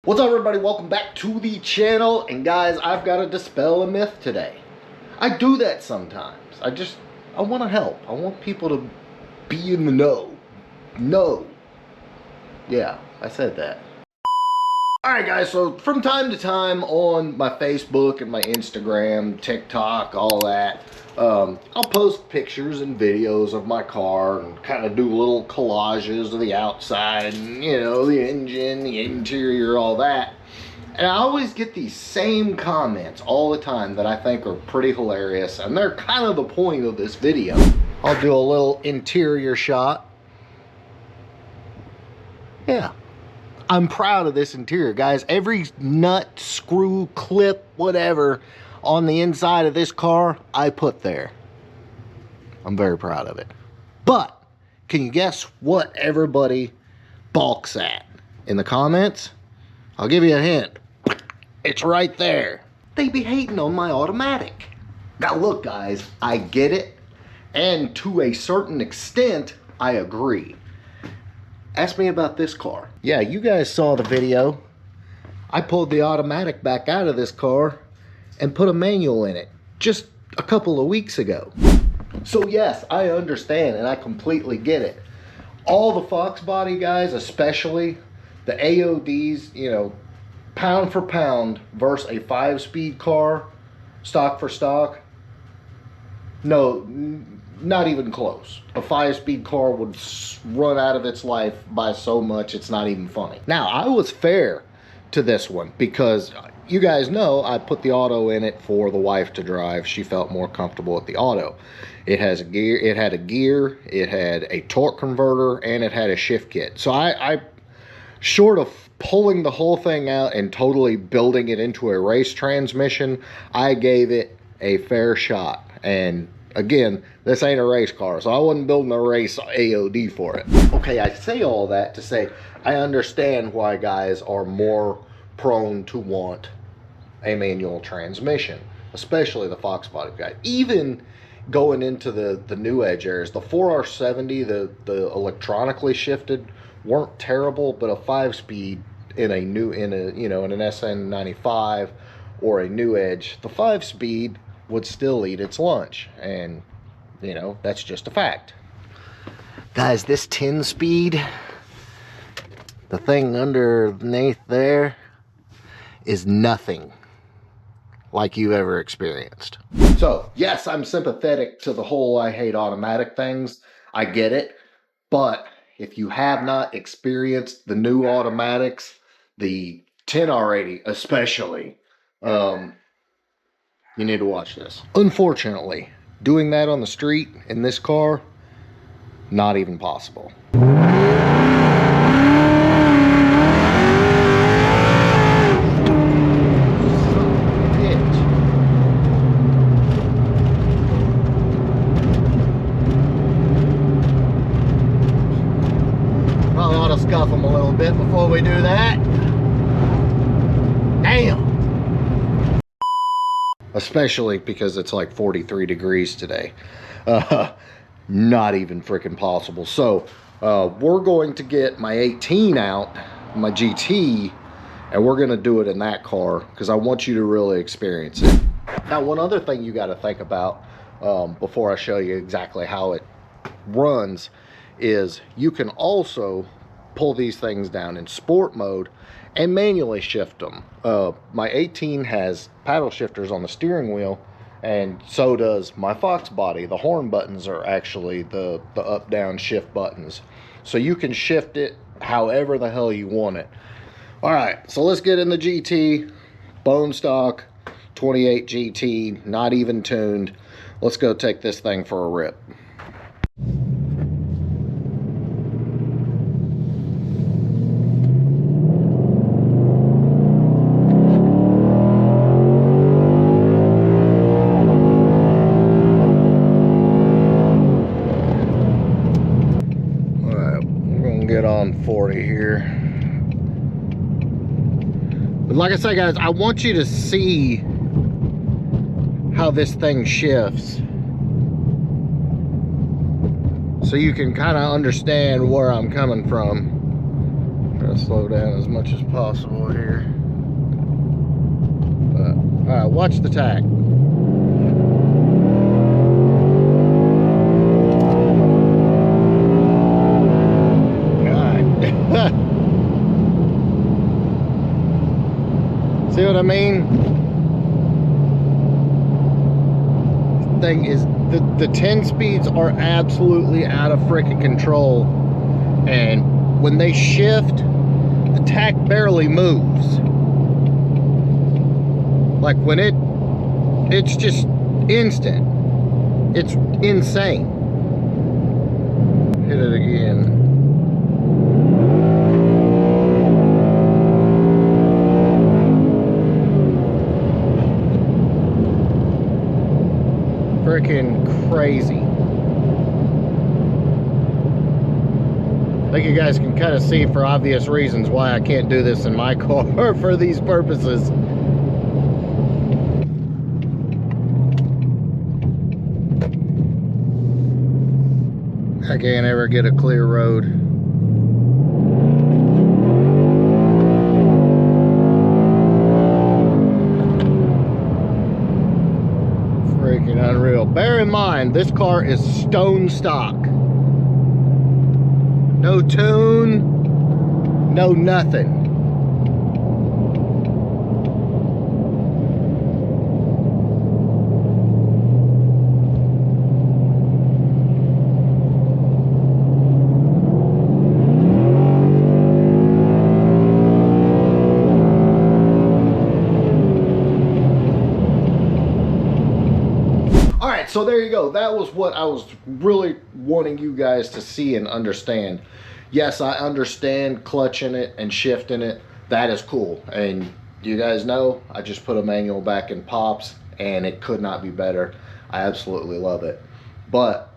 What's up, everybody? Welcome back to the channel. And guys, I've got to dispel a myth today. I do that sometimes. I want to help. I want people to be in the know. Yeah, I said that. Alright guys, so from time to time on my Facebook and my Instagram, TikTok, all that, I'll post pictures and videos of my car and kind of do little collages of the outside and, you know, the engine, the interior, all that. And I always get these same comments all the time that I think are pretty hilarious, and they're kind of the point of this video. I'll do a little interior shot. Yeah. I'm proud of this interior, guys. Every nut, screw, clip, whatever on the inside of this car, I put there. I'm very proud of it. But can you guess what everybody balks at in the comments? I'll give you a hint. It's right there. They be hating on my automatic. Now look, guys, I get it. And to a certain extent, I agree. Ask me about this car. Yeah, you guys saw the video. I pulled the automatic back out of this car and put a manual in it just a couple of weeks ago. So yes, I understand and I completely get it. All the Fox body guys, especially the AODs, you know, pound for pound versus a 5-speed car, stock for stock, no, not even close. A 5-speed car would run out of its life by so much it's not even funny. Now, I was fair to this one because you guys know I put the auto in it for the wife to drive. She felt more comfortable with the auto. It has a gear, it had a torque converter, and it had a shift kit. So I short of pulling the whole thing out and totally building it into a race transmission, I gave it a fair shot. And again, this ain't a race car, so I wasn't building a race AOD for it. Okay, I say all that to say I understand why guys are more prone to want a manual transmission, especially the Fox body guy. Even going into the new Edge areas, the 4R70, the electronically shifted weren't terrible, but a 5-speed in an SN95 or a new Edge, the 5-speed would still eat its lunch, and you know, that's just a fact. Guys, this 10-speed, the thing underneath there is nothing like you've ever experienced. So yes, I'm sympathetic to the whole I hate automatic things. I get it. But if you have not experienced the new automatics, the 10R80 especially, you need to watch this. Unfortunately, doing that on the street in this car, not even possible. Probably ought to scuff them a little bit before we do that. Damn. Especially because it's like 43 degrees today. Not even freaking possible. So we're going to get my 18 out, my GT, and we're going to do it in that car because I want you to really experience it. Now, one other thing you got to think about before I show you exactly how it runs is you can also pull these things down in sport mode and manually shift them. My 18 has paddle shifters on the steering wheel, and so does my Fox body. The horn buttons are actually the up-down shift buttons. So you can shift it however the hell you want it. All right, so let's get in the GT, bone stock, 28 GT, not even tuned. Let's go take this thing for a rip. Get on 40 here. But like I say, guys, I want you to see how this thing shifts so you can kind of understand where I'm coming from. Try to slow down as much as possible here. But, all right, watch the tack. See what I mean? Thing is, the 10 speeds are absolutely out of freaking control, and when they shift, the tack barely moves. Like when it's just instant. It's insane. Hit it again. Freaking crazy. I think you guys can kind of see, for obvious reasons, why I can't do this in my car for these purposes. I can't ever get a clear road. Freaking unreal. Bear in mind, this car is stone stock. No tune, no nothing. So there you go. That was what I was really wanting you guys to see and understand. Yes, I understand clutching it and shifting it. That is cool. And you guys know, I just put a manual back in Pops and it could not be better. I absolutely love it. But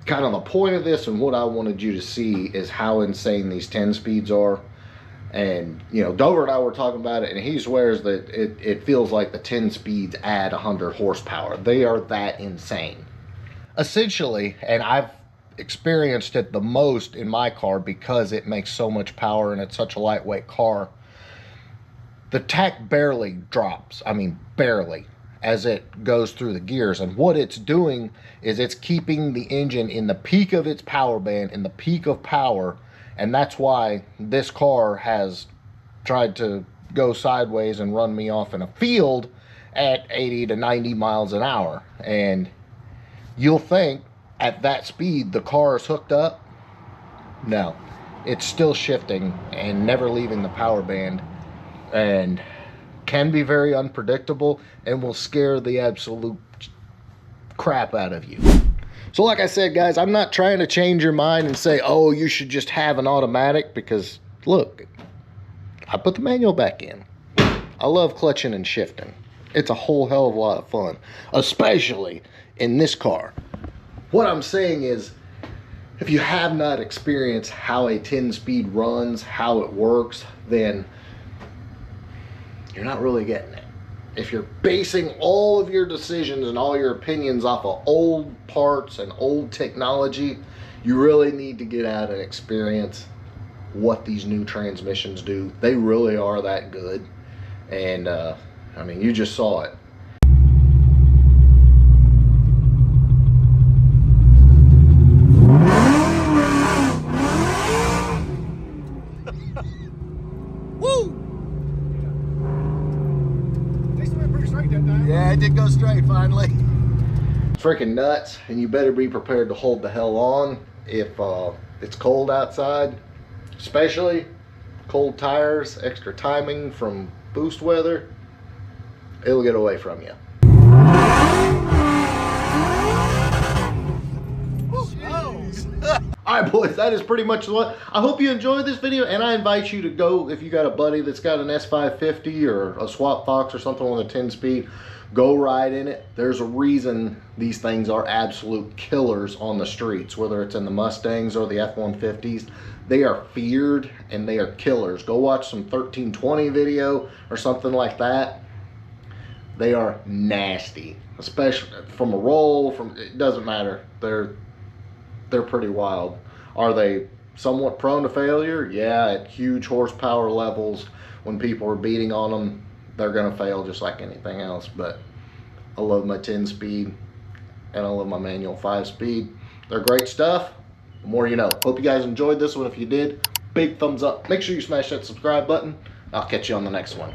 kind of the point of this and what I wanted you to see is how insane these 10 speeds are. And you know, Dover and I were talking about it, and he swears that it feels like the 10 speeds add 100 horsepower. They are that insane. Essentially, and I've experienced it the most in my car because it makes so much power and it's such a lightweight car, the tack barely drops. I mean, barely, as it goes through the gears. And what it's doing is it's keeping the engine in the peak of its power band, in the peak of power. And that's why this car has tried to go sideways and run me off in a field at 80 to 90 miles an hour. And you'll think at that speed the car is hooked up. No, it's still shifting and never leaving the power band, and can be very unpredictable and will scare the absolute crap out of you. So like I said, guys, I'm not trying to change your mind and say, oh, you should just have an automatic, because look, I put the manual back in. I love clutching and shifting. It's a whole hell of a lot of fun, especially in this car. What I'm saying is, if you have not experienced how a 10-speed runs, how it works, then you're not really getting it. If you're basing all of your decisions and all your opinions off of old parts and old technology, you really need to get out and experience what these new transmissions do. They really are that good. And I mean, you just saw it. Yeah, it did go straight finally. Freaking nuts, and you better be prepared to hold the hell on if it's cold outside, especially cold tires, extra timing from boost weather. It'll get away from you. All right, boys, that is pretty much what. I hope you enjoyed this video, and I invite you to go, if you got a buddy that's got an S550 or a Swap Fox or something with a 10-speed, go ride in it. There's a reason these things are absolute killers on the streets, whether it's in the Mustangs or the F-150s. They are feared and they are killers. Go watch some 1320 video or something like that. They are nasty, especially from a roll, it doesn't matter. They're pretty wild. Are they somewhat prone to failure. Yeah, at huge horsepower levels, when people are beating on them, they're gonna fail just like anything else. But I love my 10-speed and I love my manual 5-speed. They're great stuff. The more you know. Hope you guys enjoyed this one. If you did, big thumbs up. Make sure you smash that subscribe button. I'll catch you on the next one.